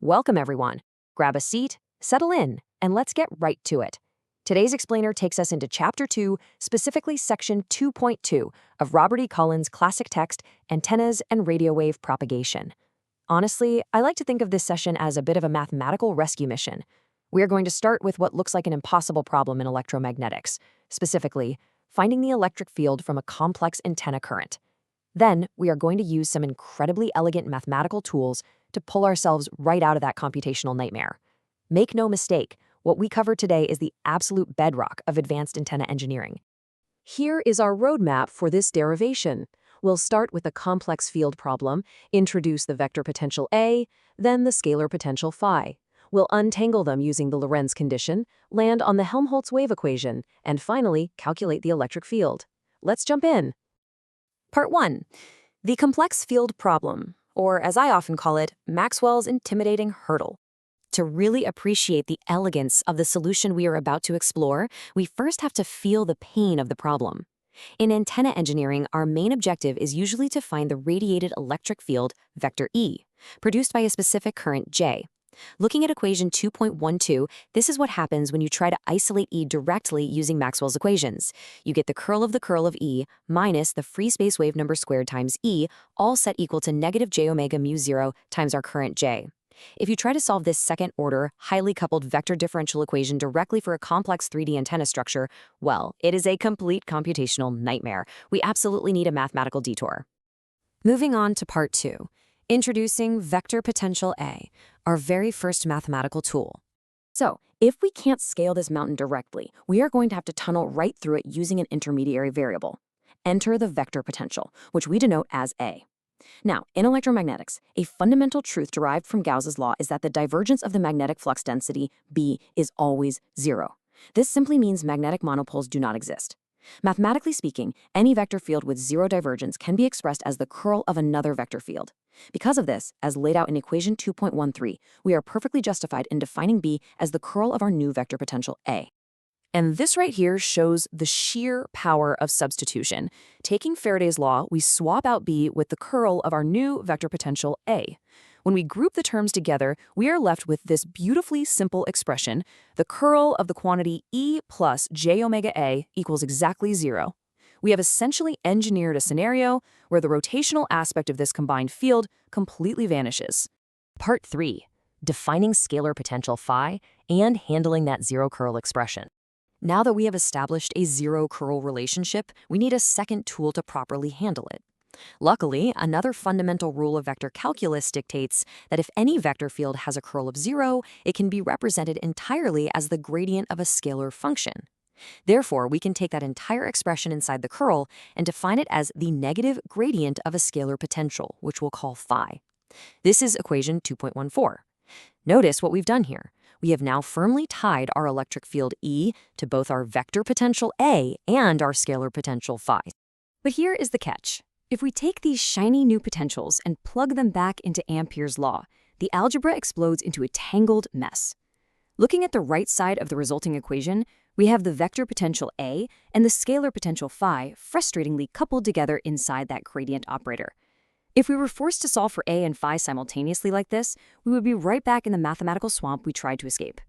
Welcome, everyone. Grab a seat, settle in, and let's get right to it. Today's explainer takes us into Chapter 2, specifically Section 2.2 of Robert E. Cullen's classic text, Antennas and Radiowave Propagation. Honestly, I like to think of this session as a bit of a mathematical rescue mission. We are going to start with what looks like an impossible problem in electromagnetics, specifically, finding the electric field from a complex antenna current. Then, we are going to use some incredibly elegant mathematical tools to pull ourselves right out of that computational nightmare. Make no mistake, what we cover today is the absolute bedrock of advanced antenna engineering. Here is our roadmap for this derivation. We'll start with a complex field problem, introduce the vector potential A, then the scalar potential phi. We'll untangle them using the Lorentz condition, land on the Helmholtz wave equation, and finally, calculate the electric field. Let's jump in. Part 1. The complex field problem, or as I often call it, Maxwell's intimidating hurdle. To really appreciate the elegance of the solution we are about to explore, we first have to feel the pain of the problem. In antenna engineering, our main objective is usually to find the radiated electric field, vector E, produced by a specific current J. Looking at equation 2.12, this is what happens when you try to isolate E directly using Maxwell's equations. You get the curl of E minus the free space wave number squared times E, all set equal to negative j omega mu 0 times our current J. If you try to solve this second-order, highly coupled vector differential equation directly for a complex 3D antenna structure, well, it is a complete computational nightmare. We absolutely need a mathematical detour. Moving on to part 2. Introducing vector potential A, our very first mathematical tool. So, if we can't scale this mountain directly, we are going to have to tunnel right through it using an intermediary variable. Enter the vector potential, which we denote as A. Now, in electromagnetics, a fundamental truth derived from Gauss's law is that the divergence of the magnetic flux density, B, is always 0. This simply means magnetic monopoles do not exist. Mathematically speaking, any vector field with 0 divergence can be expressed as the curl of another vector field. Because of this, as laid out in equation 2.13, we are perfectly justified in defining B as the curl of our new vector potential A. And this right here shows the sheer power of substitution. Taking Faraday's law, we swap out B with the curl of our new vector potential A. When we group the terms together, we are left with this beautifully simple expression: the curl of the quantity E plus j omega A equals exactly 0. We have essentially engineered a scenario where the rotational aspect of this combined field completely vanishes. Part 3. Defining scalar potential phi and handling that zero curl expression. Now that we have established a zero curl relationship, we need a second tool to properly handle it. Luckily, another fundamental rule of vector calculus dictates that if any vector field has a curl of 0, it can be represented entirely as the gradient of a scalar function. Therefore, we can take that entire expression inside the curl and define it as the negative gradient of a scalar potential, which we'll call phi. This is equation 2.14. Notice what we've done here. We have now firmly tied our electric field E to both our vector potential A and our scalar potential phi. But here is the catch. If we take these shiny new potentials and plug them back into Ampere's law, the algebra explodes into a tangled mess. Looking at the right side of the resulting equation, we have the vector potential A and the scalar potential phi frustratingly coupled together inside that gradient operator. If we were forced to solve for A and phi simultaneously like this, we would be right back in the mathematical swamp we tried to escape.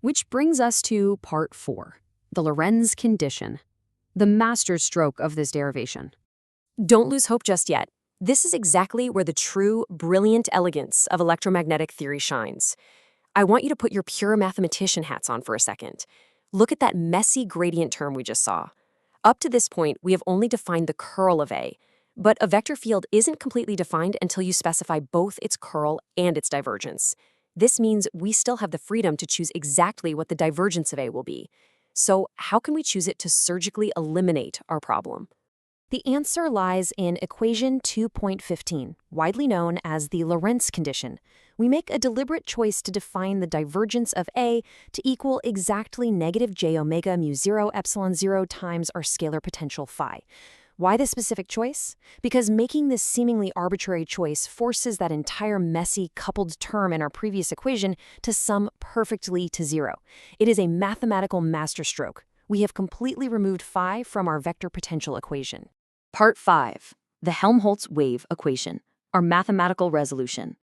Which brings us to part 4, the Lorentz condition, the masterstroke of this derivation. Don't lose hope just yet. This is exactly where the true, brilliant elegance of electromagnetic theory shines. I want you to put your pure mathematician hats on for a second. Look at that messy gradient term we just saw. Up to this point, we have only defined the curl of A, but a vector field isn't completely defined until you specify both its curl and its divergence. This means we still have the freedom to choose exactly what the divergence of A will be. So how can we choose it to surgically eliminate our problem? The answer lies in equation 2.15, widely known as the Lorentz condition. We make a deliberate choice to define the divergence of A to equal exactly negative j omega mu 0 epsilon 0 times our scalar potential phi. Why this specific choice? Because making this seemingly arbitrary choice forces that entire messy coupled term in our previous equation to sum perfectly to 0. It is a mathematical masterstroke. We have completely removed phi from our vector potential equation. Part 5. The Helmholtz wave equation, our mathematical resolution.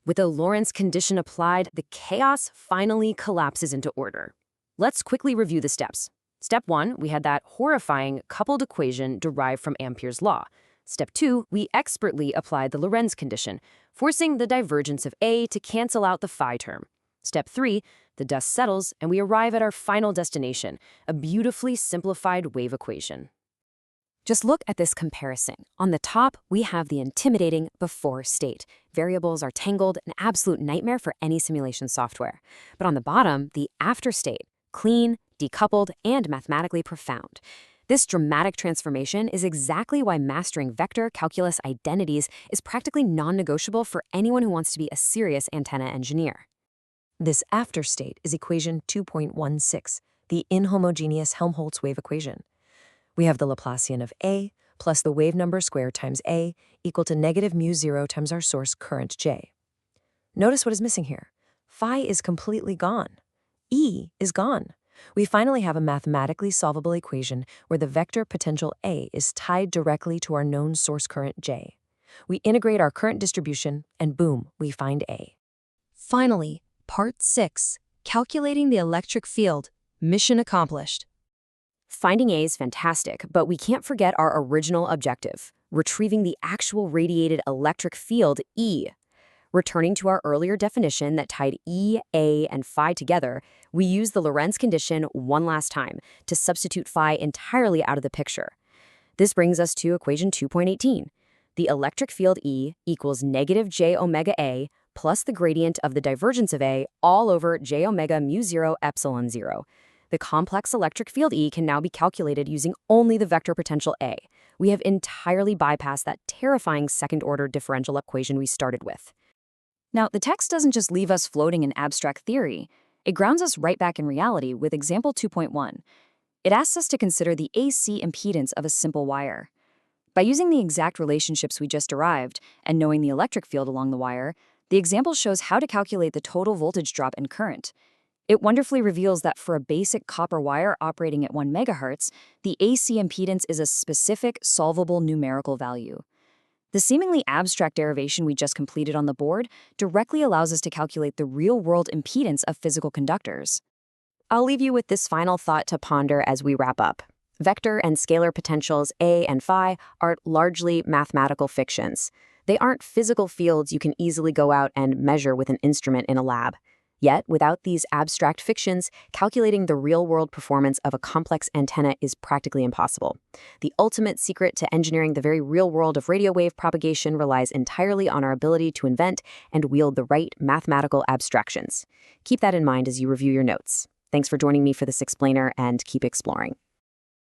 With a Lorentz condition applied, the chaos finally collapses into order. Let's quickly review the steps. Step 1, we had that horrifying coupled equation derived from Ampere's law. Step 2, we expertly applied the Lorentz condition, forcing the divergence of A to cancel out the phi term. Step 3, the dust settles and we arrive at our final destination, a beautifully simplified wave equation. Just look at this comparison. On the top, we have the intimidating before state. Variables are tangled, an absolute nightmare for any simulation software. But on the bottom, the after state, clean, decoupled, and mathematically profound. This dramatic transformation is exactly why mastering vector calculus identities is practically non-negotiable for anyone who wants to be a serious antenna engineer. This after state is equation 2.16, the inhomogeneous Helmholtz wave equation. We have the Laplacian of A plus the wave number squared times A equal to negative mu0 times our source current J. Notice what is missing here. Phi is completely gone. E is gone. We finally have a mathematically solvable equation where the vector potential A is tied directly to our known source current J. We integrate our current distribution, and boom, we find A. Finally, part 6, calculating the electric field. Mission accomplished. Finding A is fantastic, but we can't forget our original objective, retrieving the actual radiated electric field, E. Returning to our earlier definition that tied E, A, and phi together, we use the Lorentz condition one last time to substitute phi entirely out of the picture. This brings us to equation 2.18. The electric field E equals negative j omega A plus the gradient of the divergence of A all over j omega mu0 epsilon 0. The complex electric field E can now be calculated using only the vector potential A. We have entirely bypassed that terrifying second-order differential equation we started with. Now, the text doesn't just leave us floating in abstract theory. It grounds us right back in reality with example 2.1. It asks us to consider the AC impedance of a simple wire. By using the exact relationships we just derived and knowing the electric field along the wire, the example shows how to calculate the total voltage drop in current. It wonderfully reveals that for a basic copper wire operating at 1 MHz, the AC impedance is a specific, solvable numerical value. The seemingly abstract derivation we just completed on the board directly allows us to calculate the real-world impedance of physical conductors. I'll leave you with this final thought to ponder as we wrap up. Vector and scalar potentials A and phi are largely mathematical fictions. They aren't physical fields you can easily go out and measure with an instrument in a lab. Yet, without these abstract fictions, calculating the real-world performance of a complex antenna is practically impossible. The ultimate secret to engineering the very real world of radio wave propagation relies entirely on our ability to invent and wield the right mathematical abstractions. Keep that in mind as you review your notes. Thanks for joining me for this explainer, and keep exploring.